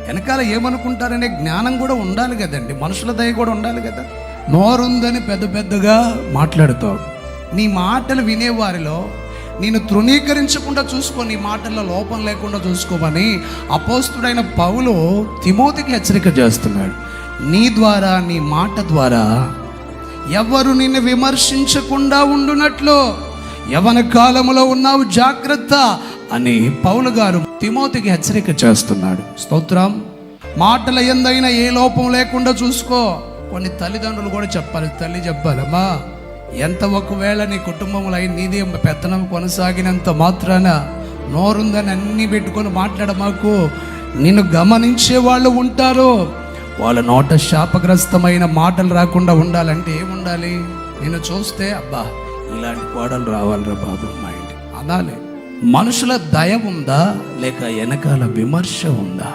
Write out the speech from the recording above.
వెనకాల ఏమనుకుంటారనే జ్ఞానం కూడా ఉండాలి కదండి, మనుషుల దయ కూడా ఉండాలి కదా. నోరుందని పెద్ద పెద్దగా మాట్లాడుతావు. నీ మాటలు వినేవారిలో నేను తృణీకరించకుండా చూసుకో, నీ మాటల్లో లోపం లేకుండా చూసుకోమని అపోస్తుడైన పౌలు తిమోతికి హెచ్చరిక చేస్తున్నాడు. నీ ద్వారా, నీ మాట ద్వారా ఎవరు నిన్ను విమర్శించకుండా ఉండునట్లు యవన కాలములో ఉన్నావు జాగ్రత్త అని పౌలు గారు తిమోతికి హెచ్చరిక చేస్తున్నాడు. స్తోత్రం. మాటల యందైనా ఏ లోపం లేకుండా చూసుకో. కొన్ని తల్లిదండ్రులు కూడా చెప్పాలి, తల్లి చెప్పాలమ్మా, ఎంత ఒకవేళ నీ కుటుంబంలో నీది పెత్తనం కొనసాగినంత మాత్రాన నోరుందని అన్నీ పెట్టుకొని మాట్లాడమాకు. నిన్ను గమనించే వాళ్ళు ఉంటారు, వాళ్ళ నోట శాపగ్రస్తమైన మాటలు రాకుండా ఉండాలంటే ఏముండాలి? నేను చూస్తే అబ్బా ఇలాంటి కోడలు రావాలిరా బాబు మా ఇంటి అనాలి. మనుషుల దయ ఉందా లేక వెనకాల విమర్శ ఉందా?